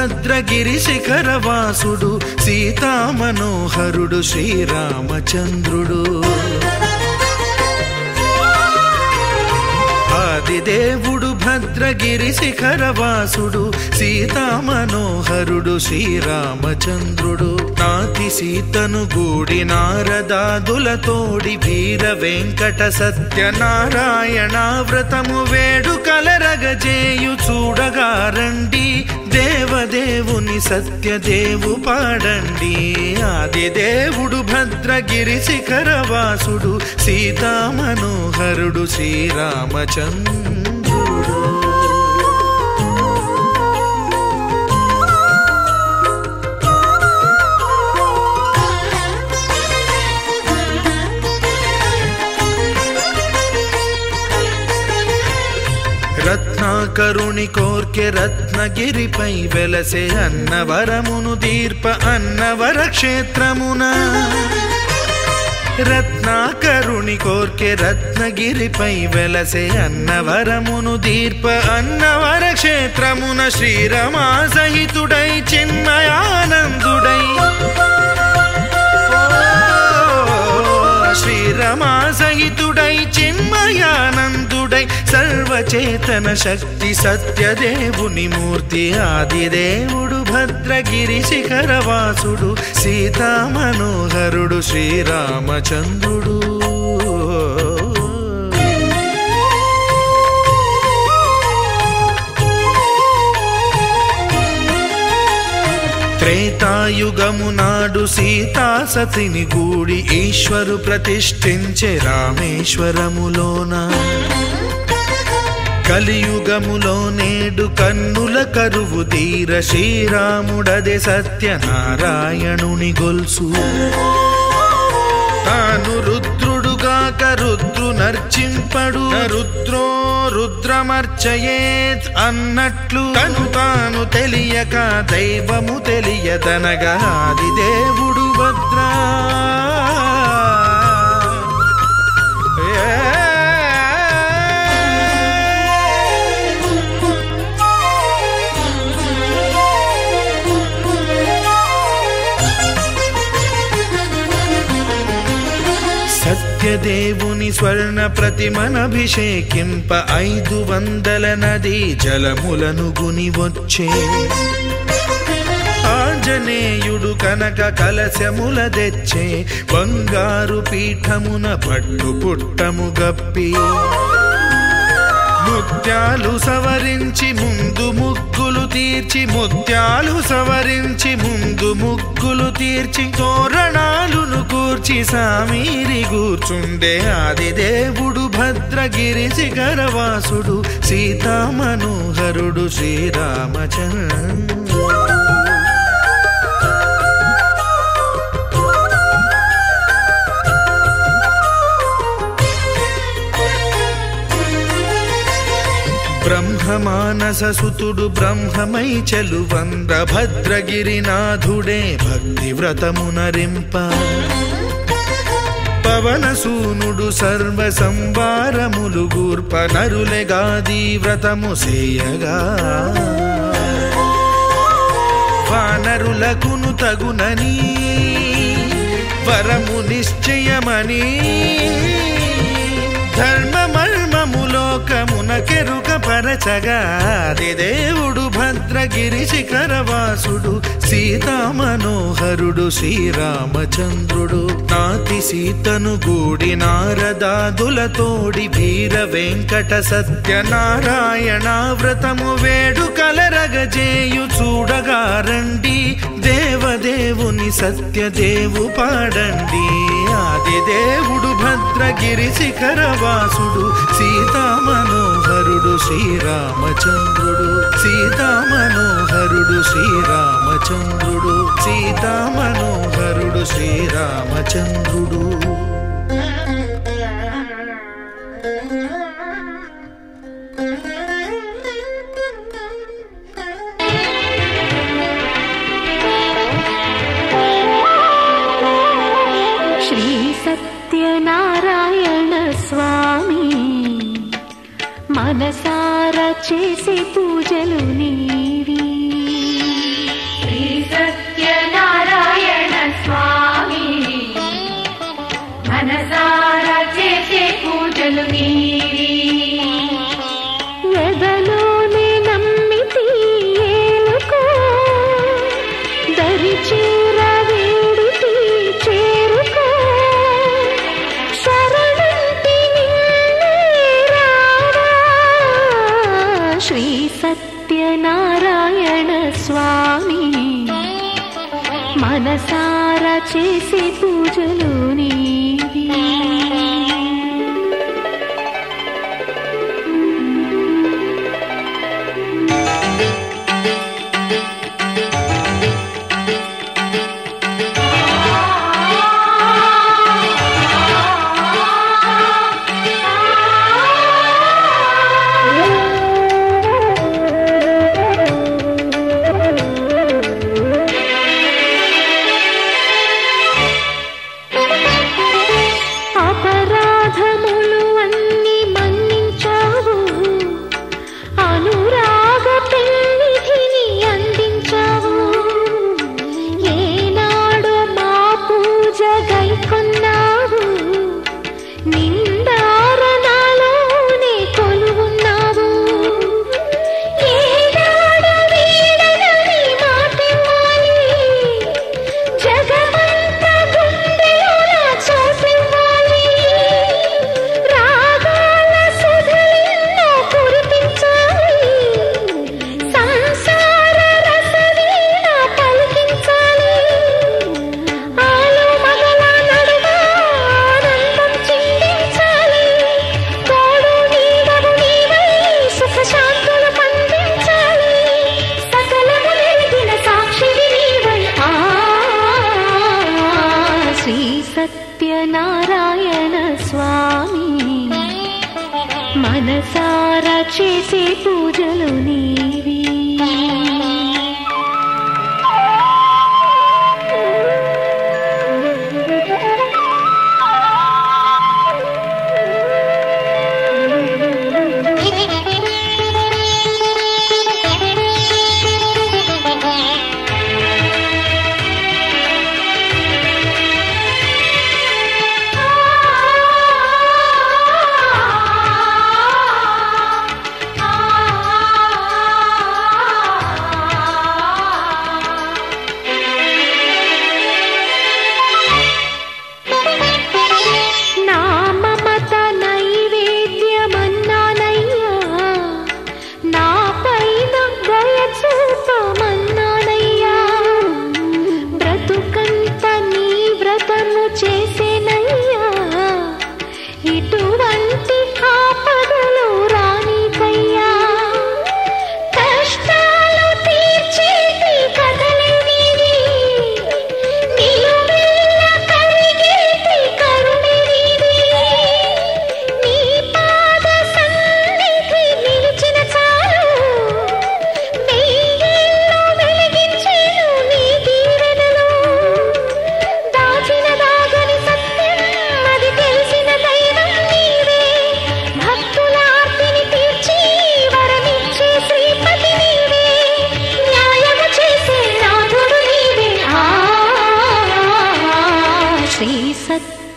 భద్రగిరి శిఖరవాసుడు సీతామనోహరుడు శ్రీరామచంద్రుడు. ఆదిదేవుడు భద్రగిరి శిఖరవాసుడు సీతామనోహరుడు శ్రీరామచంద్రుడు. నాతి సీతను గూడి నారదాదులతోడి వీర వెంకట సత్యనారాయణ వ్రతము వేడుకలరగజేయు చూడగా రండి, దేవదేవుని సత్యదేవు పాడండి. ఆదిదేవుడు భద్రగిరి శిఖరవాసుడు సీతామనోహరుడు శ్రీరామచంద్రుడు. రత్నాకరుని కోర్కె రత్నగిరిపై వెలసే అన్నవరమును దీర్ప అన్నవర క్షేత్రమున. రత్నాకరుని కోర్కె రత్నగిరిపై వెలసే అన్నవరమును దీర్ప అన్నవర క్షేత్రమున. శ్రీరమా సహితుడై చిన్మయానందుడై శ్రీరమా సహితుడై చిన్మయానందుడై సర్వచేతన శక్తి సత్యదేవుని మూర్తి. ఆదిదేవుడు భద్రగిరి శిఖరవాసుడు సీతామనోహరుడు శ్రీరామచంద్రుడు. త్రేతాయుగము నాడు సీతాసతిని గూడి ఈశ్వరు ప్రతిష్ఠించే రామేశ్వరములోన. కలియుగములో నేడు కన్నుల కరువు తీర శ్రీరాముడదే సత్యనారాయణుని గొల్సు. తాను రుద్రుడుగాక రుద్రు నర్చింపడు, రుద్రో రుద్రమర్చయేత్ అన్నట్లు తను తాను తెలియక దైవము తెలియదనగా ఆదిదేవుడు భద్రా. సత్యదేవుని స్వర్ణ ప్రతిమనభిషేకింప 500 నదీ జలములను గుని వచ్చే. ఆంజనేయుడు కనక కలశముల తెచ్చే, బంగారు పీఠమున పట్టు పుట్టము గప్పి. ముత్యాలు సవరించి ముందు ముగ్గులు తీర్చి, ముత్యాలు సవరించి ముందు ముగ్గులు తీర్చి, తోరణాలును కూర్చి సామీరి కూర్చుండే. ఆదిదేవుడు భద్రగిరి శిఖరవాసుడు సీతామనోహరుడు శ్రీరామచంద్రుడు. బ్రహ్మమానస సుతుడు బ్రహ్మమై చెలువంద్ర భద్రగిరినాథుడే భక్తి వ్రతమునరింప. పవనసూనుడు సర్వ సంవారములు గూర్ప నరులెగాది వ్రతము సేయగా. వానరులకును తగునని వరము నిశ్చయమని, ధర్మమర్మములోకమునకెరుక పరచగా ఆదిదేవుడు భద్రగిరి శిఖరవాసుడు సీతామనోహరుడు శ్రీరామచంద్రుడు. నాతి సీతను గూడి నారదాదులతోడి వీర వెంకట సత్యనారాయణ వ్రతము వేడుకలరగజేయు చూడగా రండి, దేవదేవుని సత్యదేవు పాడండి. ఆదిదేవుడు భద్రగిరి శిఖరవాసుడు సీతామనోహరుడు శ్రీరామచంద్రుడు. సీతామనోహరుడు శ్రీరామచంద్రుడు. సీతామనోహరుడు శ్రీరామచంద్రుడు. శ్రీ సత్యనారాయణ స్వామి మనసారా చేసే పూజలు నీవి. స్వామి మనసారా చేసే పూజలు నీవి సత్యనారాయణ స్వామి మనసారా చేసే పూజలు నీవి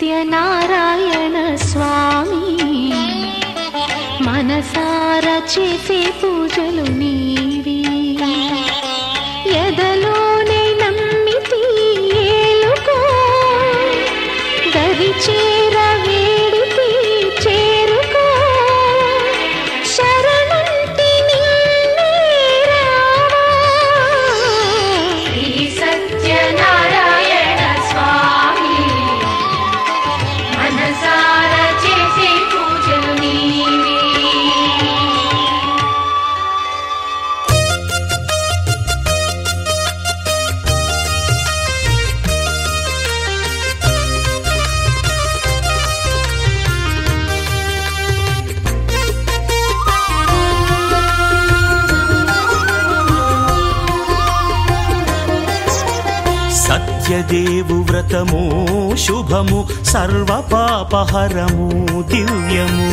సత్యనారాయణ స్వామి మనసారా చేసే పూజలు నీవి ఎదలోనే నమ్మితి ఏలుకో దరి చేర వేడితి చేరుకో శరణంటి నిన్నే రావా శ్రీ సత్యనారాయణ స్వామి మనసారా చేసే పూజలు నీవి సత్యదేవు వ్రతము శుభము సర్వ పాపహరము దివ్యము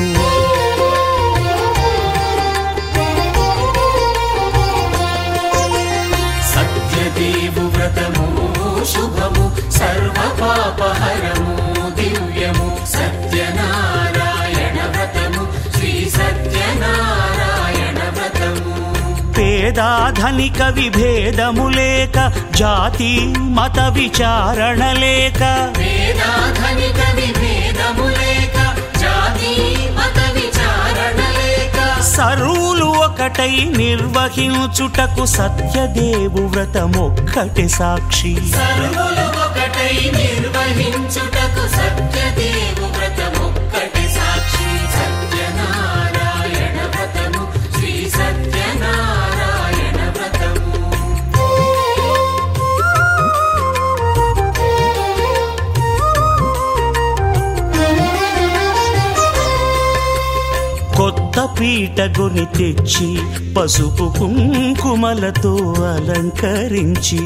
సత్యదేవు వ్రతము శుభము సర్వ పాపహరము దివ్యము సత్యనారాయణ వ్రతము శ్రీ సత్యనారాయణ వ్రతము పేదాధనిక విభేదము లేక జాతి మత విచారణ లేక పేదాధనిక విభేదము లేక జాతి మత విచారణ లేక సర్వులు ఒక ఒకటై నిర్వహించుటకు సత్యదేవు వ్రతమొక్కటి సాక్షి. సర్వులు ఒకటై నిర్వహించుటకు సత్యదేవు వ్రతమొక్కటి సాక్షి. సత్యనారాయణ వ్రతము శ్రీ సత్యనారాయణ వ్రతము. కొత్త పీట గొని తెచ్చి పసుపు కుంకుమలతో అలంకరించి,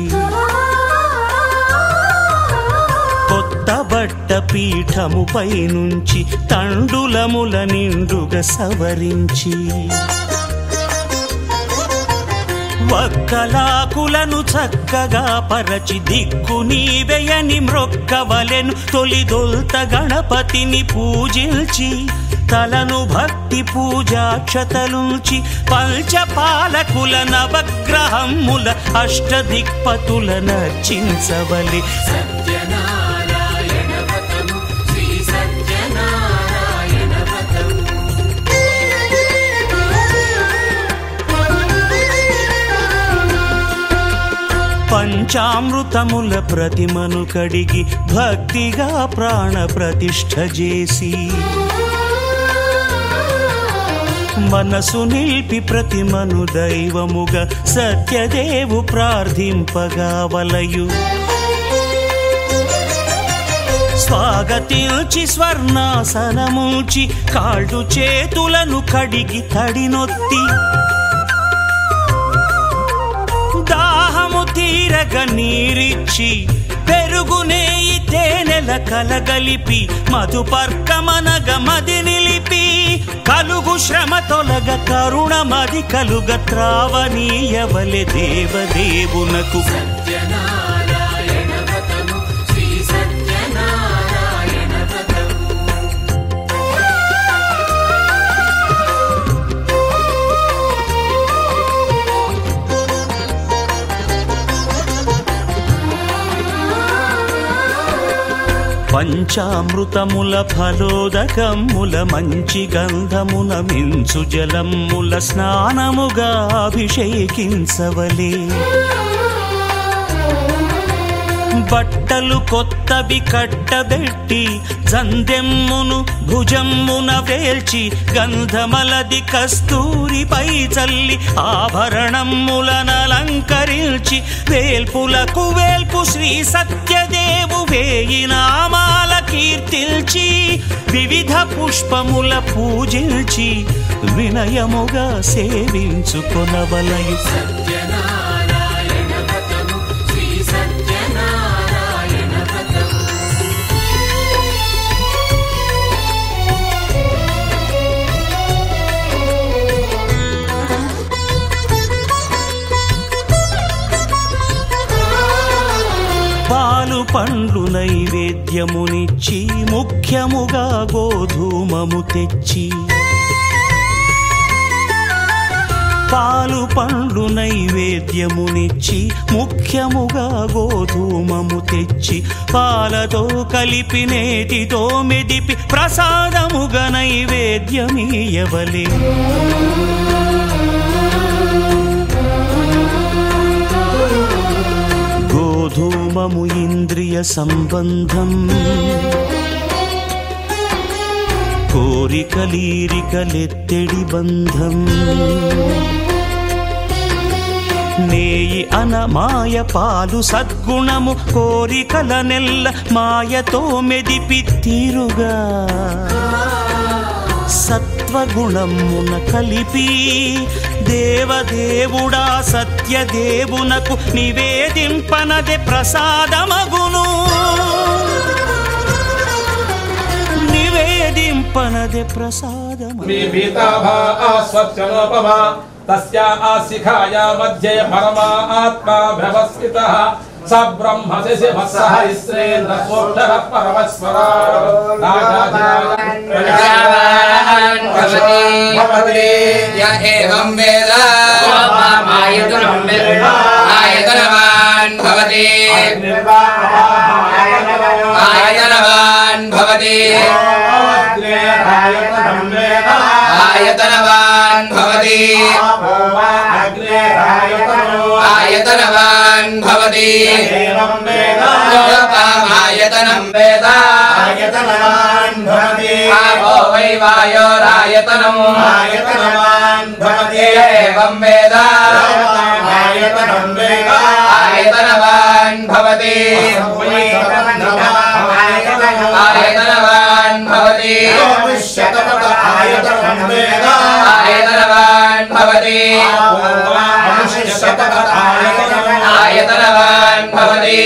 కొత్త బట్ట పీఠముపై నుంచి తండులముల నిండుగా సవరించి, వక్కలాకులను చక్కగా పరచి దిక్కు నీవెయని మ్రొక్కవలెను. తొలిదొల్త గణపతిని పూజించి తలను భక్తి పూజాక్షతలుంచి, పంచపాలకుల నవగ్రహముల అష్టదిక్పతుల నర్చించవలె. సత్యనారాయణ వ్రతము శ్రీ సత్యనారాయణ వ్రతము. పంచామృతముల ప్రతిమను కడిగి భక్తిగా ప్రాణ ప్రతిష్ఠ చేసి, మనసు నిలిపి ప్రతిమను దైవముగా సత్యదేవు ప్రార్థింపగా వలయు. స్వాగతించి స్వర్ణాసనముంచి కాళ్ళు చేతులను కడిగి తడినొత్తి, దాహము తీరగ నీరిచ్చి పెరుగు నెయ్యి తేనెల కలగలిపి, మధుపర్కమనగ మది నిలిపి, కలుగు శ్రమ తొలగ కరుణ మది కలుగ త్రావనీయవలె దేవదేవునకు. సత్యనారాయణ వ్రతము శ్రీ సత్యనారాయణ వ్రతము. పంచామృతముల ఫలోదకముల మంచి గంధమున మించు జలముల స్నానముగా అభిషేకించవలే. బట్టలు కొత్తవి కట్టబెట్టి జందెమ్మును భుజమ్మున వేల్చి, గంధమలది కస్తూరిపై చల్లి ఆభరణములనలంకరించి, వేల్పులకు వేల్పు శ్రీ సత్యదేవు వేయి నామాల కీర్తిల్చి, వివిధ పుష్పముల పూజించి వినయముగా సేవించుకొనవలయు. సత్యనారాయణ వ్రతము శ్రీ సత్యనారాయణ వ్రతము. పాలు పండ్లు నైవేద్యమునిచ్చి, ముఖ్యముగా గోధూమము తెచ్చి, పాలు పండ్లు నైవేద్యమునిచ్చి ముఖ్యముగా గోధూమము తెచ్చి, పాలతో కలిపి నేతితో మెదిపి ప్రసాదముగా నైవేద్యమీయవలే. గోధూమము ఇంద్రియ సంబంధం, కోరికలీరికలెత్తెడి బంధం. నేయి అనమాయ పాలు సద్గుణము, కోరికల నెల్ల మాయతో మెదిపి తీరుగా, సత్వగుణమున కలిపి దేవదేవుడా సత్యదేవునకు నివేదింపనదే ప్రసాదమగును. నివేదింపనదే ప్రసాదమగును. तस्या शिखाया मध्ये परमा आत्मा व्यवस्थितः स ब्रह्म शिवः इन्द्रेन्द्र सोऽक्षरः परमस्वरा भवति य एवं वेद आयतनवान् भवति आयतनवान् भवति आयतनवान् आयतनवान् भवति आयतनवान् भवति आयतनं वेद आयतनवान् भवति आपो वै वायोरायतनम् आयतनवान् भवति एवं वेद आयतनं वेद आयतनवान् भवति आयतनवान् भवति शतपथ आयतनं वेद आयतनवान् भवति शतपथ आयतनवान् भवति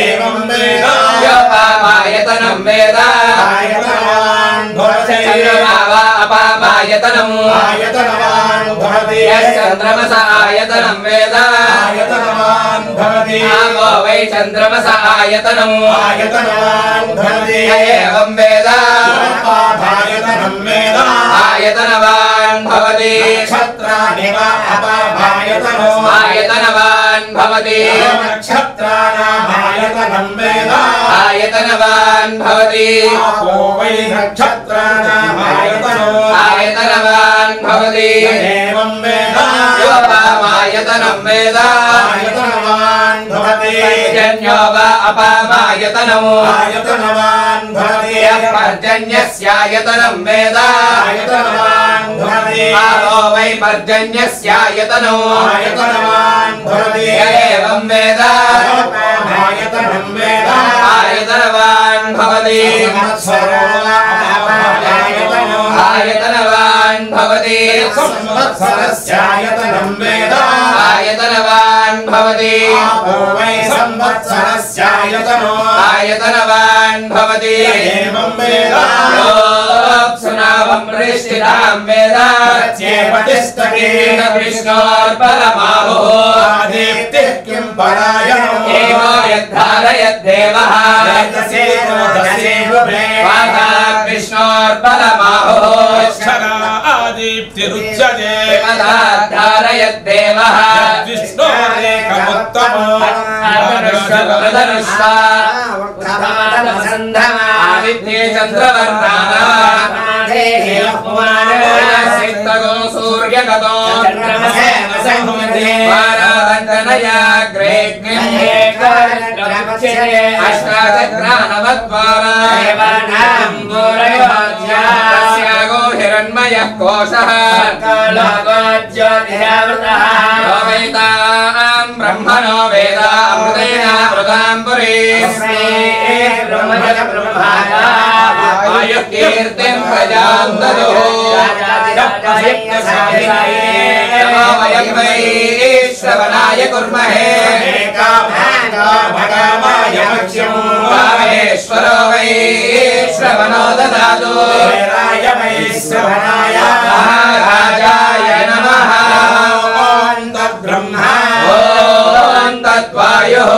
एवं वेद योपामायतनं वेद आयतनवान् भवति चन्द्रमा अपामायतनम् आयतनवान् भवति यश्चन्द्रमस आयतनं वेद आयतनवान् भवति आपो वै चन्द्रमस आयतनम् आयतनवान् भवति एवं वेद आयतनं वेद आयतनवान् भवति नक्षत्राणि वा अपायतनो आयतनवान् भवति नक्षत्राणाम् आयतनं वेद आयतनवान् भवति आपो वै नक्षत्राणाम् आयतनो आयतनवान् भवति एवं वेद योपामायतनं वेद आयतनवान् भवति पर्जन्यो वा अपामायतनम् आयतनवान् भवति यः पर्जन्यस्यायतनं वेद आयतनवान् भवति आपो वै पर्जन्यस्यायतनम् आयतनवान् भवति एवं वेद आयतनं वेद आयतनवान् भवति आयतनवान् भवति संवत्सरस्यायतनं वेद आयतनवान् भवति आपो वै संवत्सरस्यायतनो आयतनवान् भवति एवं वेद योऽप्सुनावं प्रतिष्ठितां वेद प्रत्येपतिष्ठकेन विष्णोर्परमाहुः आदित्यः किं परायणो एको यद्धारयद्देवः वातात् विष्णोर्परमाहुः आदित्यरुच्यते धारयद्देवः आदित्ये चन्द्रवर्णानासिद्धगो सूर्यगतो अष्टाचक्रानवद्वारागो हिरण्मयः कोशः ब्रह्मणो वेदामृतेनामृतां पुरी आयुर्कीर्तिं प्रजां ददुः वयं वै श्रवणाय कुर्महे कामेश्वरो वै श्रवणो ददातु महाराजाय नमः ॐ तद्ब्रह्मा ॐ तद्वायुः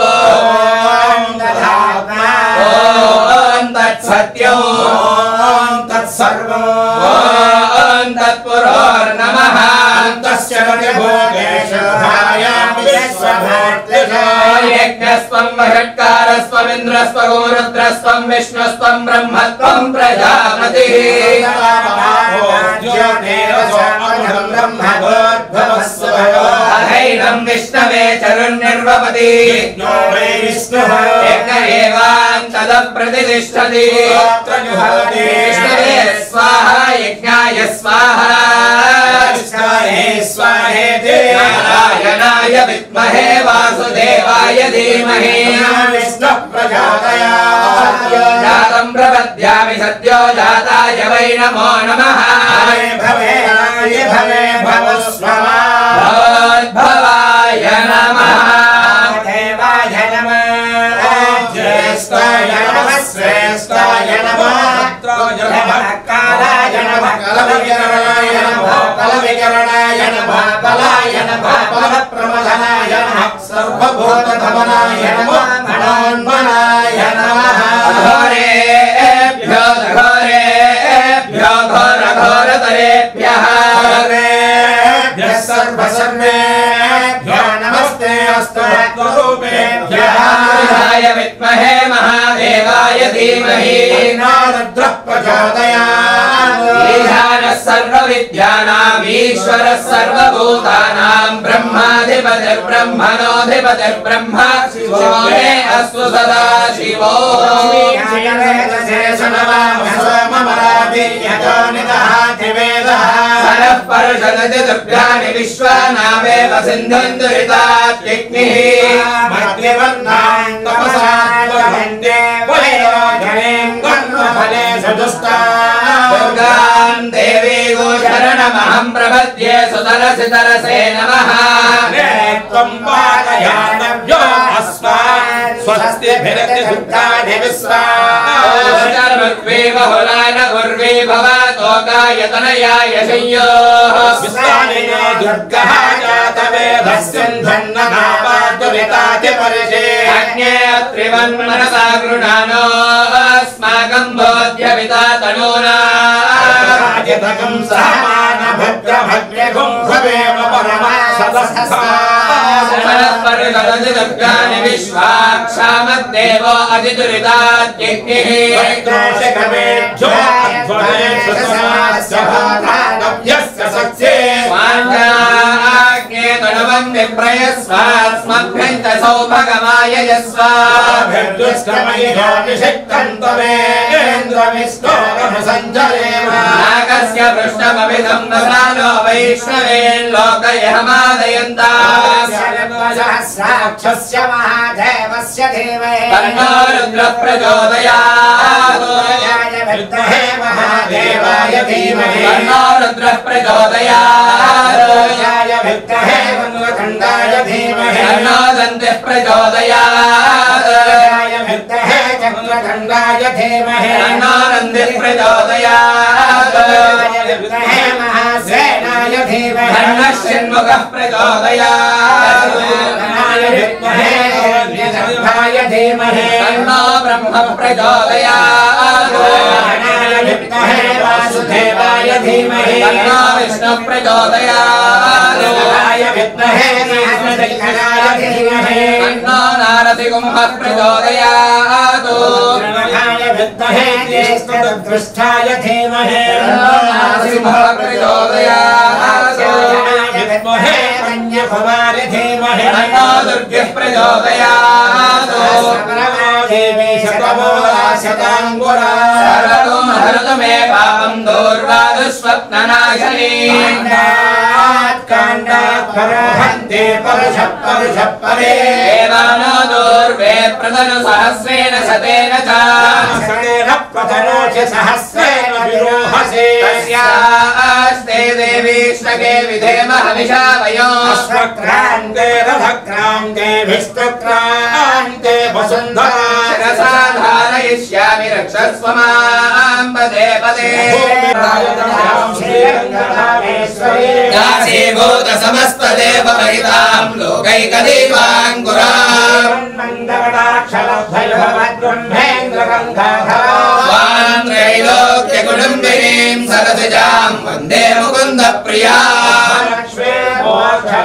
ॐ तत्सत्यं ॐ तत्सर्वं ॐ तत्पुरोर्नमः तस्य यज्ञस्त्वं महत्कारस्त्वमिन्द्रस्त्वं रुद्रस्त्वं विष्णुस्त्वं ब्रह्मत्वं प्रजापतिः अहैनं विष्णवे चरुन्निर्वपति यज्ञ एवान्तदप्रतिष्ठति विष्णवे स्वाहा यज्ञाय स्वाहा नारायणाय विद्महे वासुदेवाय धीमहि जातं प्रपद्यामि सद्यो जाताय वै नमो नमः भवद्भवाय नमः देवाय नमः ज्येष्ठाय नमः श्रेष्ठाय नमः कालाय नमः कलविकरणाय नमः कलविकरणाय नमः कलाय नमः फलप्रमथनाय नमः सर्वभूतधमनाय नमः मनोन्मनाय नमः घोरेभ्यो घोरेभ्यो घोरघोरतरेभ्यः सर्वसर्वेभ्यो नमस्ते अस्तु रूपेभ्यः विद्महे महादेवाय धीमहि रुद्रः प्रचोदयात् ईशानः सर्वविद्यानाम् ईश्वरः सर्वभूतानां ब्रह्माधिपतिर्ब्रह्मणोऽधिपतिर्ब्रह्म शिवो मे अस्तु सदा शिवो सरः पर्षदति दुर्गाणि विश्वानामेव सिन्धुन् दुरितात्यग्निः दुर्गां देवी शरणमहं प्रपद्ये सुतरसि तरसे नमः त्वं पादयानव्यो अस्मान् स्वस्तिभिरति दुर्गाणि विश्वार्वे बहुलान उर्वे भवतोकायतनयाय संयोः विश्वानिनो दुर्गः जातवेदस्यन्धन्ननापातुरितातिपरिशे अग्ने त्रिवन्मनसा गृणानो अस्माकं बोध्यविता तनूना राजतकं सहमानभद्रभद्रगुं भवेम परमा परदति दुर्गाणि विश्वाक्षामद्देवो अतिदुरितात्यग्निः दोषकमेभ्यो अध्वरेशसमास्यभाधानव्यस्य सत्ये स्वाञ्जाग्ने तनुवन् विप्रयस्वास्मभ्यन्त सौभगमाय यस्वाभिर्दुष्टमयिनो निषिक्तं त्वमेन्द्रविष्णोरनुसञ्चरेम नागस्य पृष्ठमभिधं दशानो वैष्णवेन् लोकयहमादयन्ता सहस्राक्षस्य महादेवस्य धीमहि तन्नो रुद्रः प्रचोदयात् विद्महे महादेवाय धीमहि तन्नो रुद्रः प्रचोदयात् विद्महे वक्रतुण्डाय धीमहि तन्नो दन्तिः प्रचोदयात् विद्महे चक्रतुण्डाय धीमहि तन्नो नन्दिः प्रचोदयात् विद्महे महासेनाय धीमहि तन्नः षण्मुखः प्रचोदयात् विद्महे हिरण्यगर्भाय धीमहि तन्नो ब्रह्म प्रचोदयात् विद्महे वासुदेवाय धीमहि तन्नो विष्णुः प्रचोदयात् विद्महे नारसिंहाय धीमहि तन्नो नारसिंहः प्रचोदयात् विद्महे ज्येष्ठदृष्टाय धीमहि नारसिंहः प्रचोदयात् विद्महे कन्याकुमारी धीमहि तन्नो दुर्गः प्रचोदयात् देवी शतमूला शताङ्गुरा सर्वतो महर्तु मे पापं दूर्वादुष्वप्ननाशनी काण्डात् परोहन्ते परुषः परे देवानो दूर्वे प्रतनु सहस्रेण शतेन च सतेन प्रतनोच सहस्रेण विरोहसे तस्यास्ते देवीष्टके विधेम हविषा वयो अश्वक्रान्ते रथक्रान्ते विष्णुक्रान्ते वसुन्धरा शिरसा धारयिष्यामि रक्षस्व मां पदे पदे दासीभूत समस्त देवमहितां लोकैकदीपाङ्कुरां त्रैलोक्यकुटुम्बिनीं सरसिजां वन्दे मुकुन्दप्रियां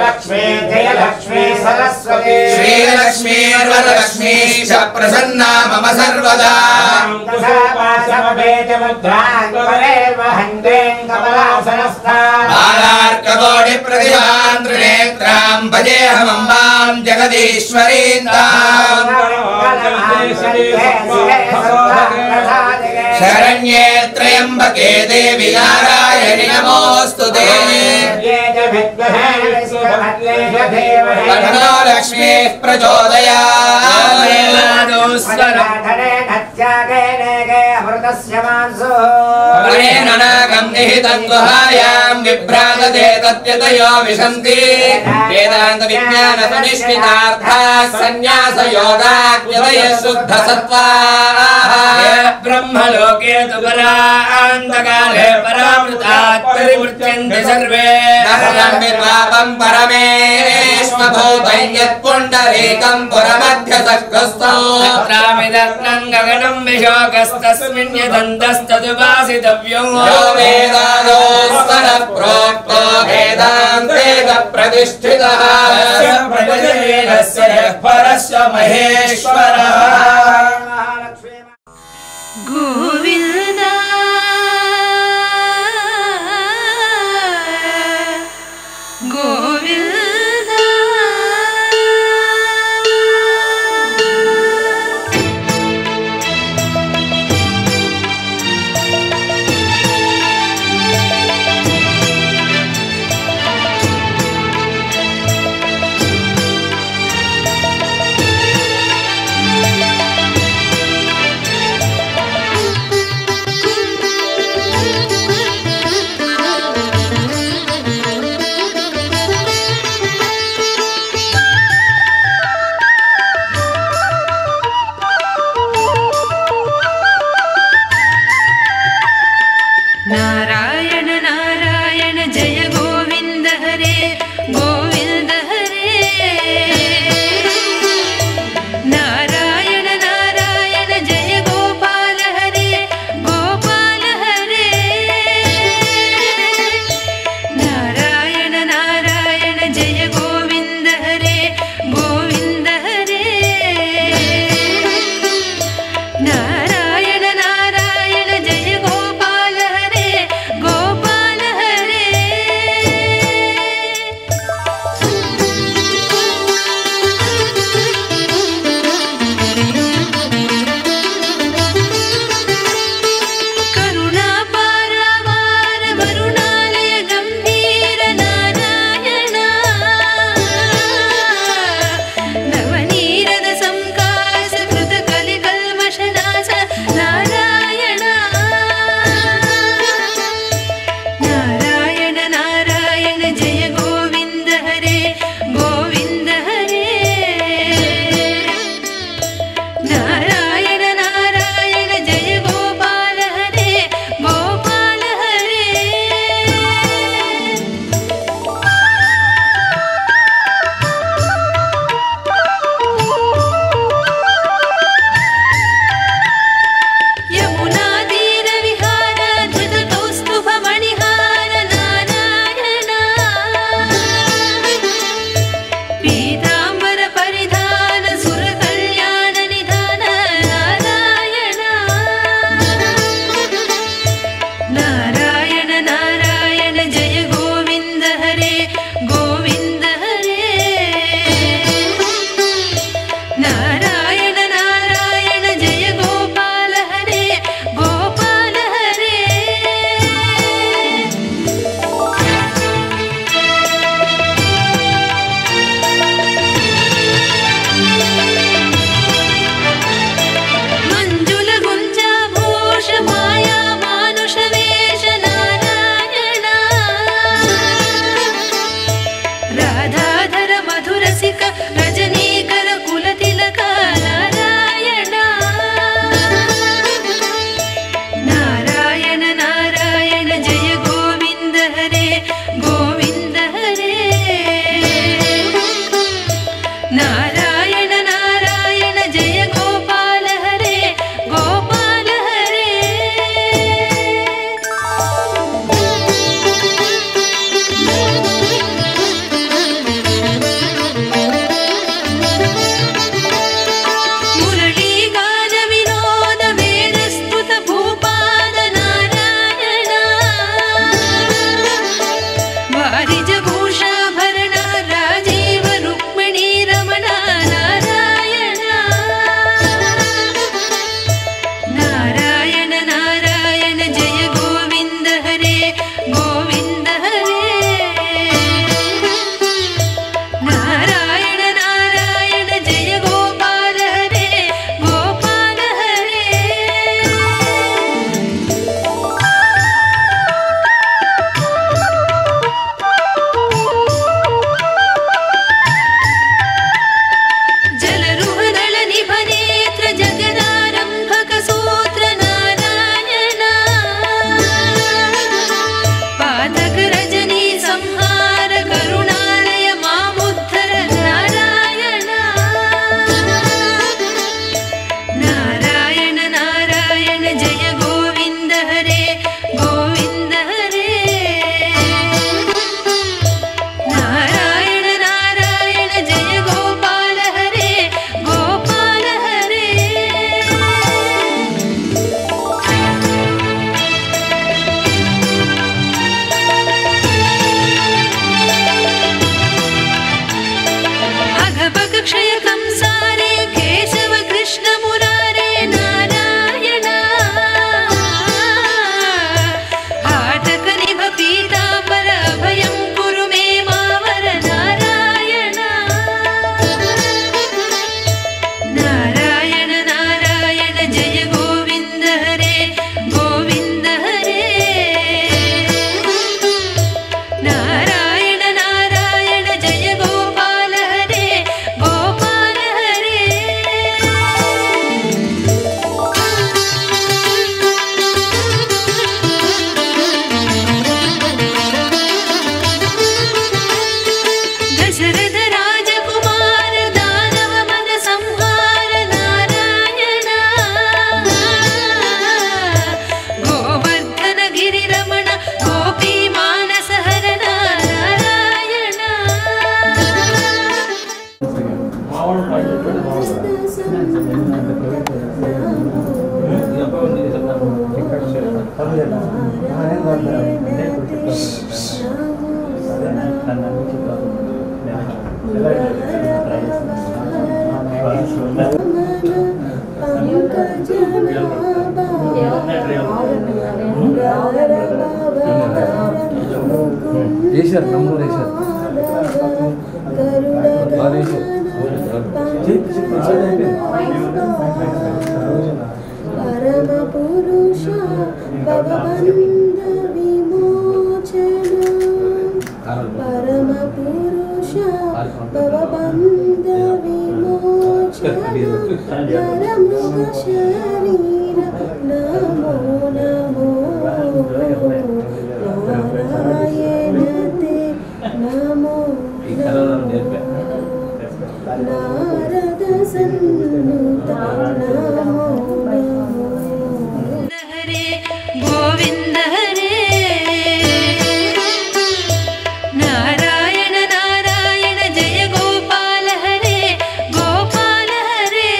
लक्ष्मी जयलक्ष्मी सरस्वती श्रीलक्ष्मीर्वरलक्ष्मी च प्रसन्ना मम सर्वदा बालार्ककोटिप्रतिभां त्रिनेत्रां भजेऽहमम्बां जगदीश्वरीं शरण्ये त्र्यम्बके देवि नारायणि नमोऽस्तुते तन्नो लक्ष्मीः प्रचोदयात् नागं निहितं गुहायां विभ्राजते तत्यतयो विशन्ति वेदान्तविज्ञानसुनिश्चितार्थाः सन्न्यासयोगाग्यतयः शुद्धसत्त्वाः ब्रह्मलोके तु बलान्तकाले परामृतात् परिवृत्यन्ते सर्वे नरं विपापं परमेश्वभूतं यत्पुण्डरीकं पुरमध्यसर्गस्थौ तत्रामिदग्नं गगनं विशोकस्तस्मिन् यदन्तस्तदुपासितव्यो यो वेदादोस्तनः प्रोक्तो वेदान्तेन प्रतिष्ठितः प्रजवेदस्य परस्य महेश्वरः गोविन्द वारिजभूषाभरण राजीव रुक्मिणी रमण नारायण नारायण नारायण जय गोविन्द हरे गोविन्द हरे नारायण नारायण जय गोपाल हरे गोपाल हरे जलरुहदल निभनेत्र जगदारम्भक सूत्र नारायण पातक रजनी संहार करुणालय मामुद्धर नारायण नारायण नारायण जय गोविन्द हरे गोविन्द हरे नारायण नारायण जय गोपाल हरे गोपाल हरे अघपक क्षय कंसारे केशव कृष्ण मुरारे नारायण हाटक निभ पीताम्बर अभयं कुरु मे मावर नारायण नारायण नारायण जय गोविन्द हरे गोविन्द हरे नारायण नारायण जय गोपाल हरे गोपाल हरे दशरथ राजकुमार दानव मन संहार नारायण गोवर्धन गिरि रमण गोपी मानस हर नारायण వేశారు నమ్ములు వేశారు పరమ పురుష భవబంధ విమోచన పరమ పురుష భవబంధ విమోచన నరముఖ శరీర నమో నమో నారాయణ తే నమో నారద సన్నుత నమో నమో హరే గోవింద హరే నారాయణ నారాయణ జయ గోపాల హరే గోపాల హరే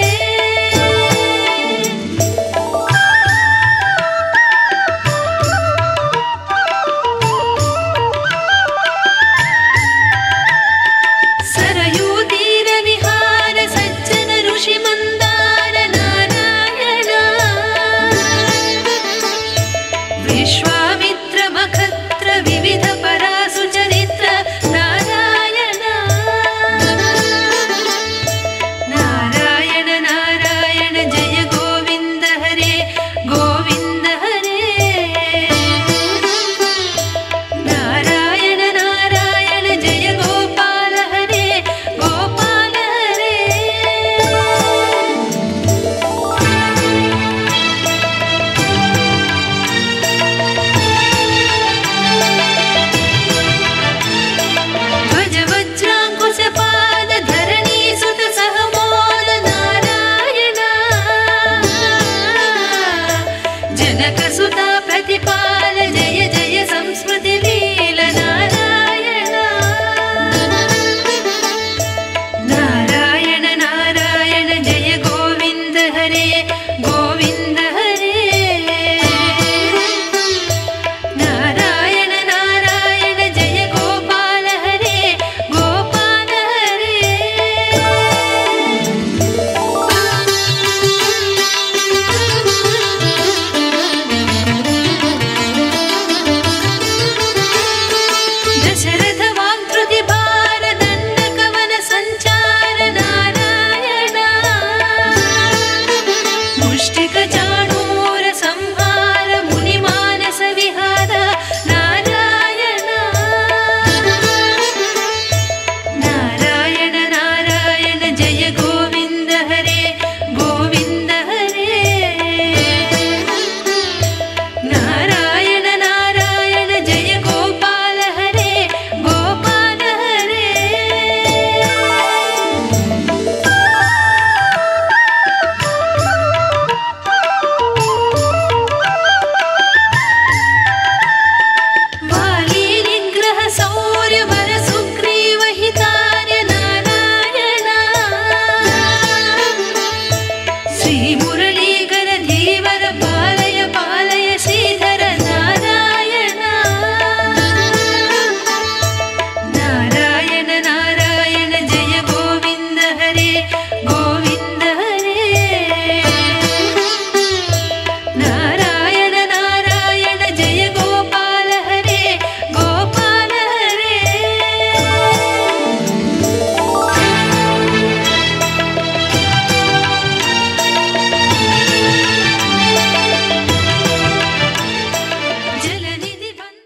दशरथ